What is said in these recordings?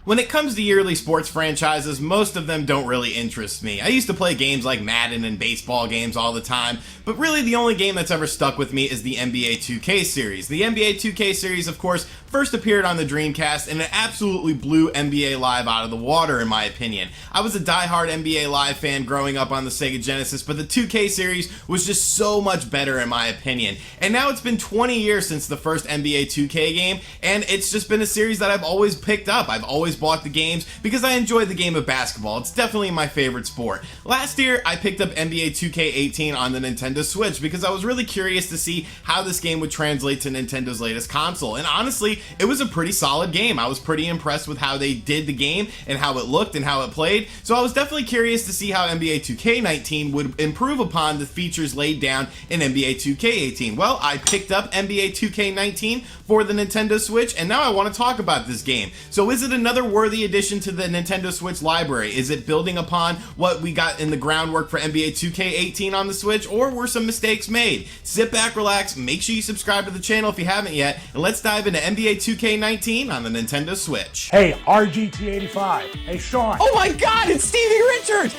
When it comes to yearly sports franchises, most of them don't really interest me. I used to play games like Madden and baseball games all the time, but really the only game that's ever stuck with me is the NBA 2K series. The NBA 2K series, of course, first appeared on the Dreamcast, and it absolutely blew NBA Live out of the water, in my opinion. I was a diehard NBA Live fan growing up on the Sega Genesis, but the 2K series was just so much better, in my opinion. And now it's been 20 years since the first NBA 2K game, and it's just been a series that I've always picked up. I've always bought the games because I enjoy the game of basketball. It's definitely my favorite sport. Last year, I picked up NBA 2K18 on the Nintendo Switch because I was really curious to see how this game would translate to Nintendo's latest console. And honestly, it was a pretty solid game. I was pretty impressed with how they did the game and how it looked and how it played. So I was definitely curious to see how NBA 2K19 would improve upon the features laid down in NBA 2K18. Well, I picked up NBA 2K19 for the Nintendo Switch, and now I want to talk about this game. So is it another worthy addition to the Nintendo Switch library? Is it building upon what we got in the groundwork for NBA 2K18 on the Switch, or were some mistakes made? Sit back, relax, make sure you subscribe to the channel if you haven't yet, and let's dive into NBA 2K19 on the Nintendo Switch. Hey, RGT 85. Hey, Sean. Oh my God, it's Stevie Richards!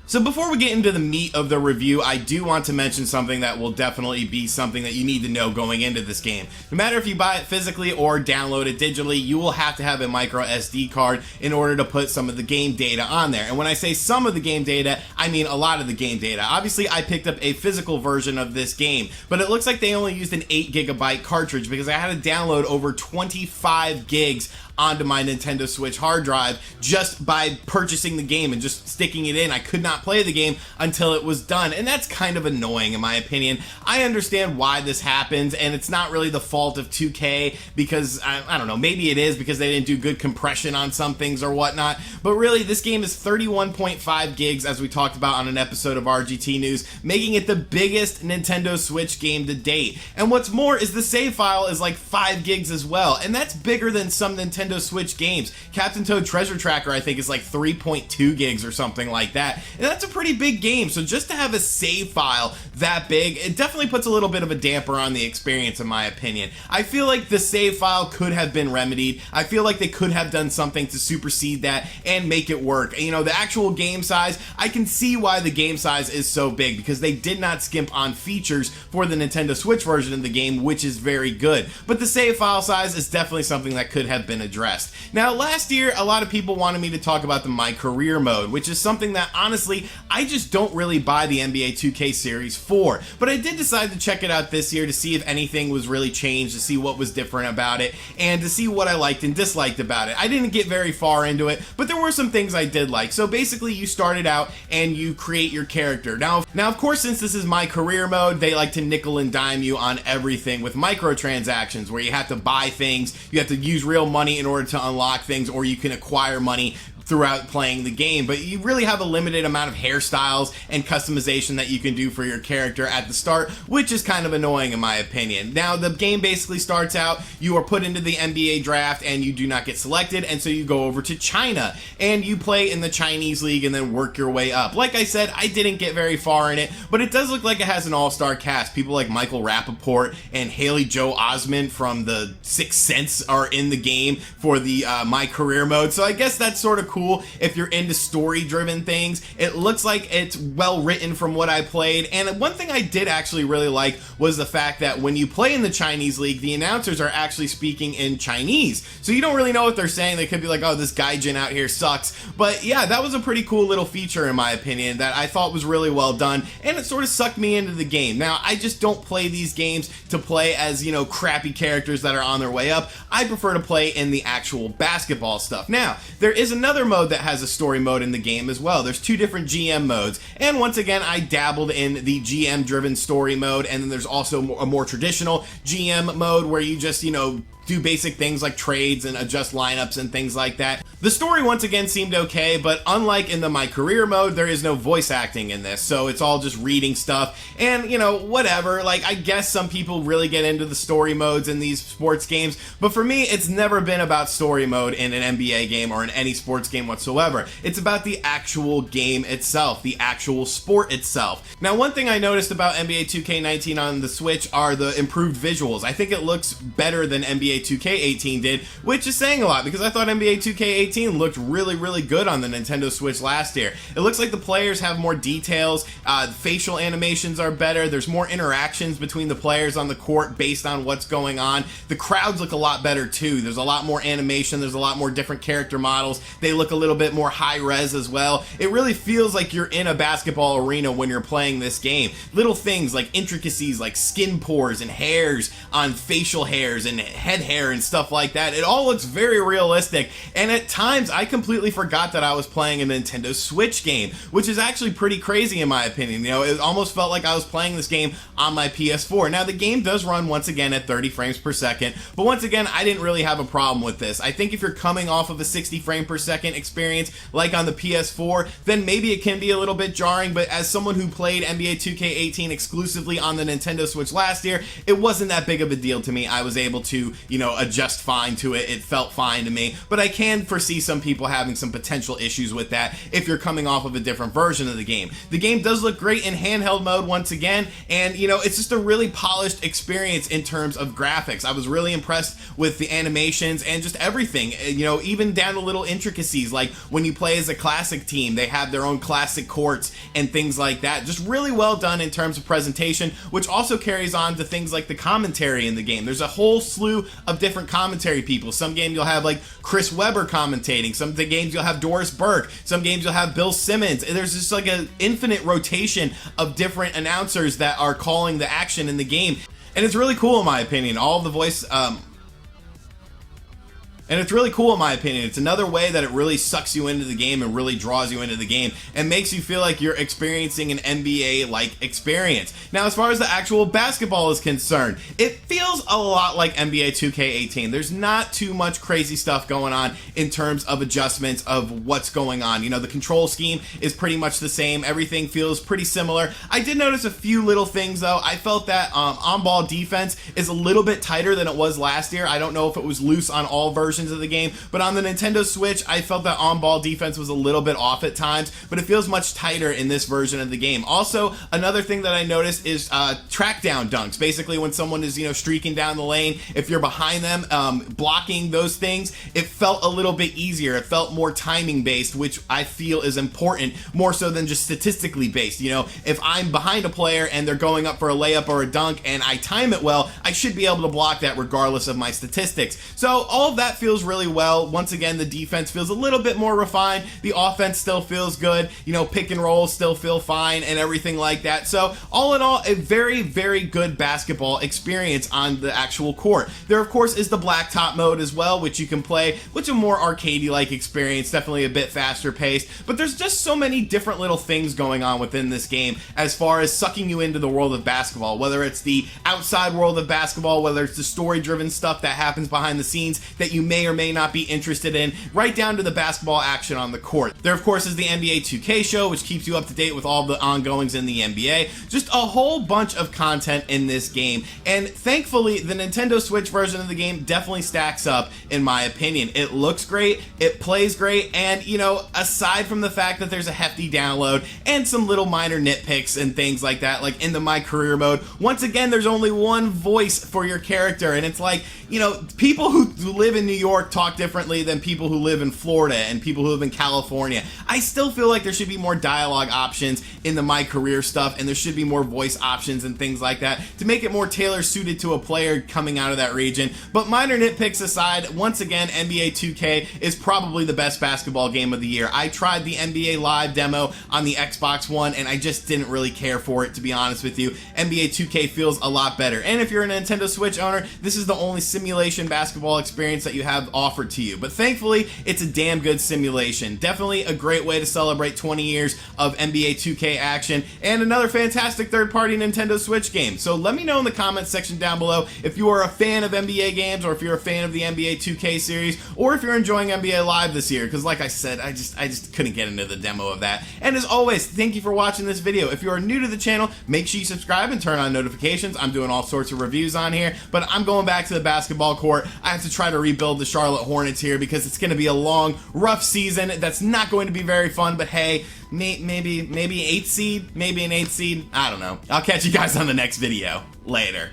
So before we get into the meat of the review, I do want to mention something that will definitely be something that you need to know going into this game. No matter if you buy it physically or download it digitally, you will have to have a micro SD card in order to put some of the game data on there. And when I say some of the game data, I mean a lot of the game data. Obviously, I picked up a physical version of this game, but it looks like they only used an 8GB cartridge because I had to download over 25 gigs onto my Nintendo Switch hard drive just by purchasing the game and just sticking it in. I could not play the game until it was done, and that's kind of annoying in my opinion. I understand why this happens, and it's not really the fault of 2K because, I don't know, maybe it is because they didn't do good compression on some things or whatnot, but really this game is 31.5 gigs as we talked about on an episode of RGT News, making it the biggest Nintendo Switch game to date. And what's more is the save file is like 5 gigs as well, and that's bigger than some Nintendo Switch games. Captain Toad Treasure Tracker I think is like 3.2 gigs or something like that, and that's a pretty big game. So just to have a save file that big, it definitely puts a little bit of a damper on the experience in my opinion. I feel like the save file could have been remedied. I feel like they could have done something to supersede that and make it work. You know, the actual game size, I can see why the game size is so big because they did not skimp on features for the Nintendo Switch version of the game, which is very good. But the save file size is definitely something that could have been addressed. Now, last year, a lot of people wanted me to talk about the My Career mode, which is something that, honestly, I just don't really buy the NBA 2K series for. But I did decide to check it out this year to see if anything was really changed, to see what was different about it, and to see what I liked and disliked about it. I didn't get very far into it, but there were some things I did like. So basically, you started out and you create your character. Now, of course, since this is My Career mode, they like to nickel and dime you on everything with microtransactions, where you have to buy things, you have to use real money in order to unlock things, or you can acquire money throughout playing the game, but you really have a limited amount of hairstyles and customization that you can do for your character at the start, which is kind of annoying in my opinion. Now, the game basically starts out, you are put into the NBA draft and you do not get selected, and so you go over to China and you play in the Chinese league and then work your way up. Like I said, I didn't get very far in it, but it does look like it has an all-star cast. People like Michael Rappaport and Haley Joel Osment from the Sixth Sense are in the game for the My Career mode, so I guess that's sort of cool if you're into story-driven things. It looks like it's well written from what I played, and one thing I did actually really like was the fact that when you play in the Chinese league, the announcers are actually speaking in Chinese, so you don't really know what they're saying. They could be like, oh, this gaijin out here sucks, but yeah, that was a pretty cool little feature in my opinion that I thought was really well done, and it sort of sucked me into the game. Now, I just don't play these games to play as, you know, crappy characters that are on their way up. I prefer to play in the actual basketball stuff. Now, there is another mode that has a story mode in the game as well. There's two different GM modes, and once again, I dabbled in the GM driven story mode, and then there's also a more traditional GM mode where you just, you know, do basic things like trades and adjust lineups and things like that. The story once again seemed okay, but unlike in the My Career mode, there is no voice acting in this, so it's all just reading stuff, and you know, whatever. Like, I guess some people really get into the story modes in these sports games, but for me, it's never been about story mode in an NBA game or in any sports game whatsoever. It's about the actual game itself, the actual sport itself. Now, one thing I noticed about NBA 2K19 on the Switch are the improved visuals. I think it looks better than NBA 2K18 did, which is saying a lot because I thought NBA 2K18 looked really good on the Nintendo Switch last year. It looks like the players have more details, facial animations are better, there's more interactions between the players on the court based on what's going on. The crowds look a lot better too. There's a lot more animation, there's a lot more different character models. They look a little bit more high res as well. It really feels like you're in a basketball arena when you're playing this game. Little things like intricacies like skin pores and hairs on facial hairs and head hair and stuff like that. It all looks very realistic, and at times I completely forgot that I was playing a Nintendo Switch game, which is actually pretty crazy in my opinion. You know, it almost felt like I was playing this game on my PS4. Now, the game does run once again at 30 frames per second, but once again, I didn't really have a problem with this. I think if you're coming off of a 60 frame per second experience like on the PS4, then maybe it can be a little bit jarring, but as someone who played NBA 2K18 exclusively on the Nintendo Switch last year, it wasn't that big of a deal to me. I was able to, you know, adjust fine to it. It felt fine to me, but I can foresee some people having some potential issues with that if you're coming off of a different version of the game. The game does look great in handheld mode once again, and you know, it's just a really polished experience in terms of graphics. I was really impressed with the animations and just everything, you know, even down to little intricacies like when you play as a classic team, they have their own classic courts and things like that. Just really well done in terms of presentation, which also carries on to things like the commentary in the game. There's a whole slew of different commentary people. Some games you'll have like Chris Webber commentating, some of the games you'll have Doris Burke, some games you'll have Bill Simmons. There's just like an infinite rotation of different announcers that are calling the action in the game, and it's really cool in my opinion. All of the voice and it's really cool in my opinion. It's another way that it really sucks you into the game and really draws you into the game and makes you feel like you're experiencing an NBA-like experience. Now, as far as the actual basketball is concerned, it feels a lot like NBA 2K18. There's not too much crazy stuff going on in terms of adjustments of what's going on. You know, the control scheme is pretty much the same. Everything feels pretty similar. I did notice a few little things though. I felt that on-ball defense is a little bit tighter than it was last year. I don't know if it was loose on all versions of the game, but on the Nintendo Switch, I felt that on-ball defense was a little bit off at times, but it feels much tighter in this version of the game. Also, another thing that I noticed is track down dunks. Basically, when someone is, you know, streaking down the lane, if you're behind them, blocking those things, it felt a little bit easier. It felt more timing based, which I feel is important, more so than just statistically based. You know, if I'm behind a player and they're going up for a layup or a dunk and I time it well, I should be able to block that regardless of my statistics. So all of that feels really well. Once again, the defense feels a little bit more refined. The offense still feels good. You know, pick and rolls still feel fine and everything like that. So all in all, a very good basketball experience on the actual court. There, of course, is the blacktop mode as well, which you can play, which is a more arcadey-like experience, definitely a bit faster paced. But there's just so many different little things going on within this game as far as sucking you into the world of basketball, whether it's the outside world of basketball, whether it's the story-driven stuff that happens behind the scenes that you may or may not be interested in, right down to the basketball action on the court. There, of course, is the NBA 2K show, which keeps you up to date with all the ongoings in the NBA. Just a whole bunch of content in this game, and thankfully, the Nintendo Switch version of the game definitely stacks up, in my opinion. It looks great, it plays great, and, you know, aside from the fact that there's a hefty download and some little minor nitpicks and things like that, like in the My Career mode, once again, there's only one voice for your character, and it's like, you know, people who live in New York talk differently than people who live in Florida and people who live in California. I still feel like there should be more dialogue options in the My Career stuff, and there should be more voice options and things like that to make it more tailor suited to a player coming out of that region. But minor nitpicks aside, once again, NBA 2K is probably the best basketball game of the year. I tried the NBA Live demo on the Xbox One, and I just didn't really care for it, to be honest with you. NBA 2K feels a lot better. And if you're a Nintendo Switch owner, this is the only simulation basketball experience that you have have offered to you. But thankfully, it's a damn good simulation. Definitely a great way to celebrate 20 years of NBA 2K action, and another fantastic third-party Nintendo Switch game. So let me know in the comments section down below if you are a fan of NBA games, or if you're a fan of the NBA 2K series, or if you're enjoying NBA Live this year, because like I said, I just couldn't get into the demo of that. And as always, thank you for watching this video. If you are new to the channel, make sure you subscribe and turn on notifications. I'm doing all sorts of reviews on here, but I'm going back to the basketball court. I have to try to rebuild the Charlotte Hornets here because it's going to be a long, rough season that's not going to be very fun, but hey, maybe 8th seed, maybe an 8th seed, I don't know. I'll catch you guys on the next video. Later.